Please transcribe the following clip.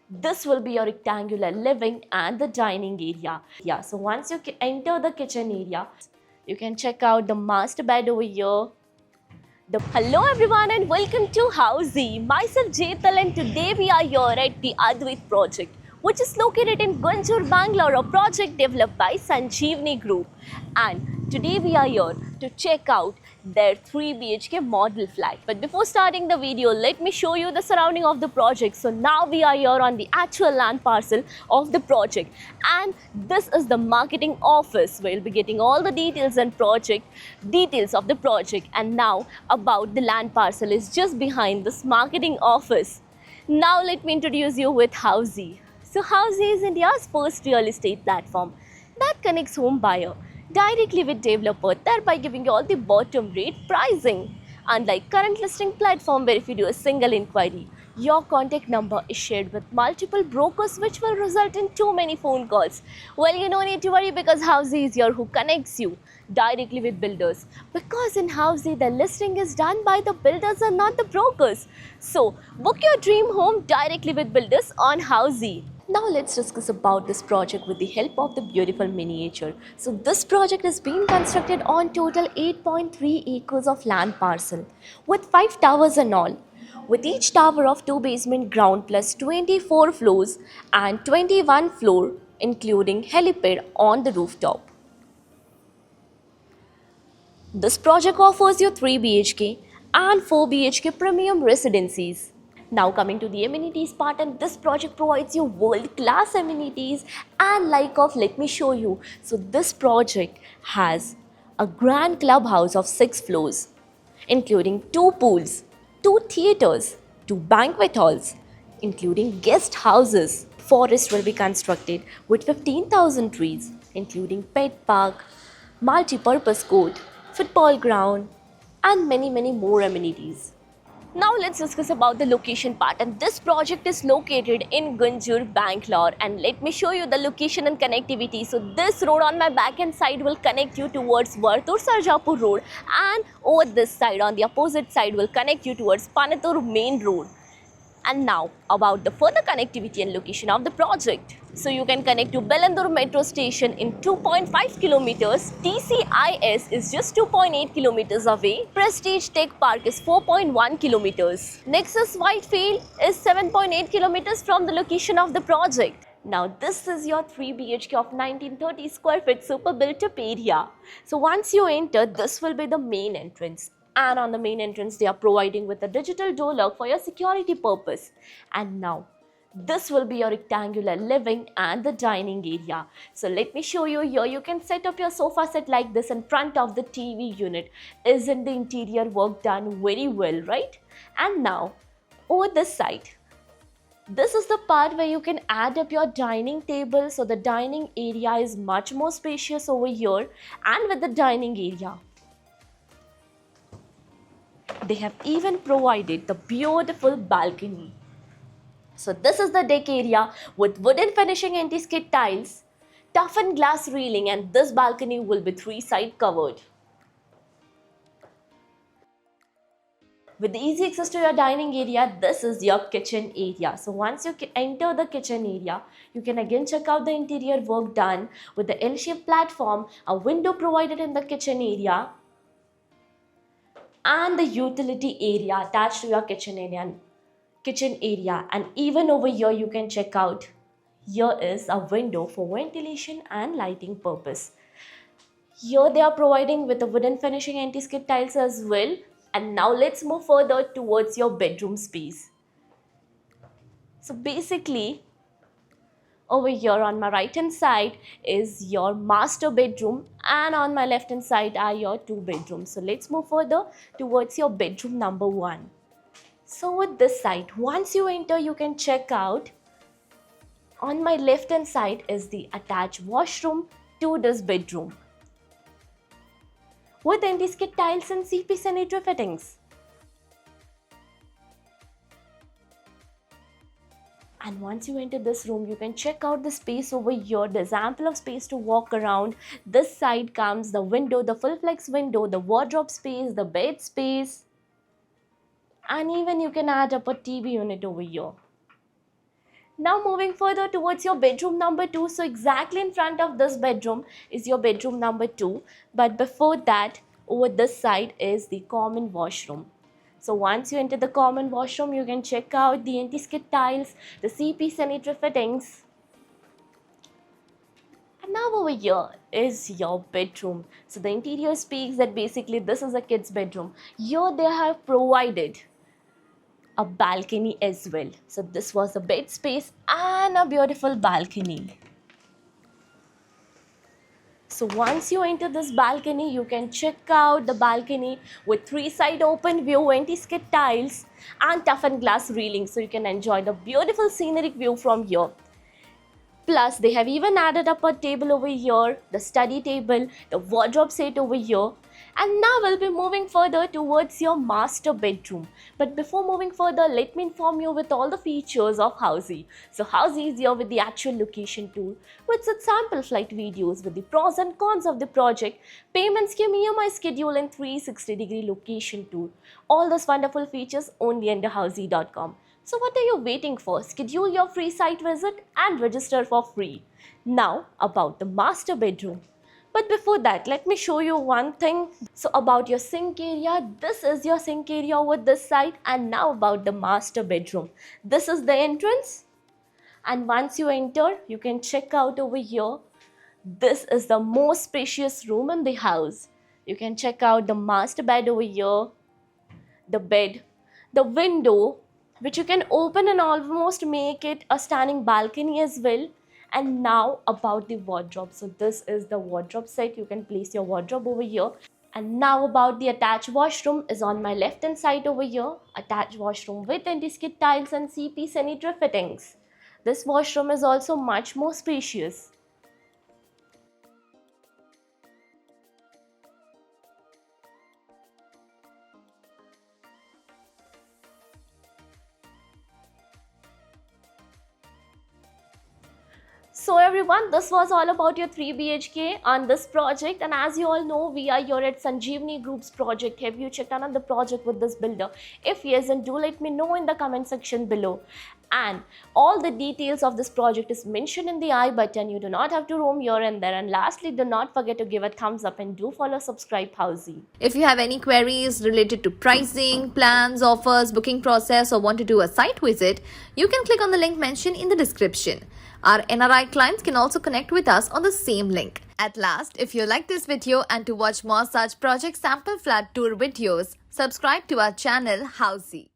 This will be your rectangular living and the dining area. Yeah, so once you enter the kitchen area, you can check out the master bed over here. Hello everyone and welcome to Housey. Myself Jetal and today we are here at the Advait project, which is located in Gunjur, Bangalore, a project developed by Sanjeevani Group. And today we are here to check out their 3 BHK model flat. But before starting the video, let me show you the surrounding of the project. So now we are here on the actual land parcel of the project, and this is the marketing office where you'll be getting all the details and project details of the project. And now about the land parcel is just behind this marketing office. Now let me introduce you with Housey. So Housey is India's first real estate platform that connects home buyer directly with developer, thereby giving you all the bottom rate pricing. Unlike current listing platform where if you do a single inquiry, your contact number is shared with multiple brokers, which will result in too many phone calls. Well, you don't need to worry because Housey is here who connects you directly with builders. Because in Housey, the listing is done by the builders and not the brokers. So book your dream home directly with builders on Housey. Now let's discuss about this project with the help of the beautiful miniature. So this project is being constructed on total 8.3 acres of land parcel with 5 towers and all, with each tower of 2 basement ground plus 24 floors and 21 floor including helipad on the rooftop. This project offers you 3 BHK and 4 BHK premium residencies. Now coming to the amenities part, and this project provides you world-class amenities and let me show you. So this project has a grand clubhouse of 6 floors, including 2 pools, 2 theaters, 2 banquet halls, including guest houses. Forest will be constructed with 15,000 trees, including pet park, multi-purpose court, football ground, and many more amenities. Now let's discuss about the location part, and this project is located in Gunjur, Bangalore, and let me show you the location and connectivity. So this road on my back hand side will connect you towards Vartur Sarjapur road, and over this side on the opposite side will connect you towards Panatur main road. And now about the further connectivity and location of the project. So you can connect to Belandur metro station in 2.5 kilometers, TCIS is just 2.8 kilometers away, Prestige Tech Park is 4.1 kilometers, Nexus Whitefield is 7.8 kilometers from the location of the project. Now this is your 3 BHK of 1930 square feet super built up area. So once you enter, this will be the main entrance. And on the main entrance, they are providing with a digital door lock for your security purpose. And now, this will be your rectangular living and the dining area. So let me show you here. You can set up your sofa set like this in front of the TV unit. Isn't the interior work done very well, right? And now, over this side, this is the part where you can add up your dining table. So the dining area is much more spacious over here, and with the dining area, they have even provided the beautiful balcony. So this is the deck area with wooden finishing anti-skid tiles, toughened glass railing, and this balcony will be 3-side covered. With easy access to your dining area, this is your kitchen area. So once you enter the kitchen area, you can again check out the interior work done with the L-shaped platform, a window provided in the kitchen area, and the utility area attached to your kitchen area. And even over here you can check out, here is a window for ventilation and lighting purpose. Here they are providing with a wooden finishing anti-skid tiles as well. And now let's move further towards your bedroom space. So basically, over here on my right hand side is your master bedroom, and on my left hand side are your 2 bedrooms. So let's move further towards your bedroom number 1. So with this side, once you enter, you can check out, on my left hand side is the attached washroom to this bedroom with anti-skid tiles and CP sanitary fittings. And once you enter this room, you can check out the space over here. There's ample of space to walk around. This side comes the window, the full flex window, the wardrobe space, the bed space. And even you can add up a TV unit over here. Now moving further towards your bedroom number 2. So exactly in front of this bedroom is your bedroom number 2. But before that, over this side is the common washroom. So once you enter the common washroom, you can check out the anti-skid tiles, the CP sanitary fittings. And now over here is your bedroom. So the interior speaks that basically this is a kid's bedroom. Here they have provided a balcony as well. So this was a bed space and a beautiful balcony. So once you enter this balcony, you can check out the balcony with 3-side open view, anti-skid tiles and toughened glass railing. So you can enjoy the beautiful scenic view from here. Plus, they have even added up a table over here, the study table, the wardrobe set over here. And now we'll be moving further towards your master bedroom. But before moving further, let me inform you with all the features of Housey. So Housey is here with the actual location tool, with its sample flight videos with the pros and cons of the project, payment scheme, EMI schedule and 360-degree location tool. All those wonderful features only under Housey.com. So what are you waiting for? Schedule your free site visit and register for free. Now about the master bedroom. But before that, let me show you one thing. So about your sink area, this is your sink area over this side. And now about the master bedroom. This is the entrance. And once you enter, you can check out over here. This is the most spacious room in the house. You can check out the master bed over here, the bed, the window, which you can open and almost make it a standing balcony as well. And now about the wardrobe. So this is the wardrobe set. You can place your wardrobe over here. And now about the attached washroom is on my left hand side over here. Attached washroom with anti-skid tiles and CP sanitary fittings. This washroom is also much more spacious. So everyone, this was all about your 3 BHK on this project, and as you all know, we are here at Sanjeevani Group's project. Have you checked out the project with this builder? If yes, then do let me know in the comment section below. And all the details of this project is mentioned in the I button. You do not have to roam here and there. And lastly, do not forget to give a thumbs up and do follow subscribe Housey. If you have any queries related to pricing, plans, offers, booking process, or want to do a site visit, you can click on the link mentioned in the description. Our NRI clients can also connect with us on the same link. At last, if you like this video and to watch more such project sample flat tour videos, subscribe to our channel Housey.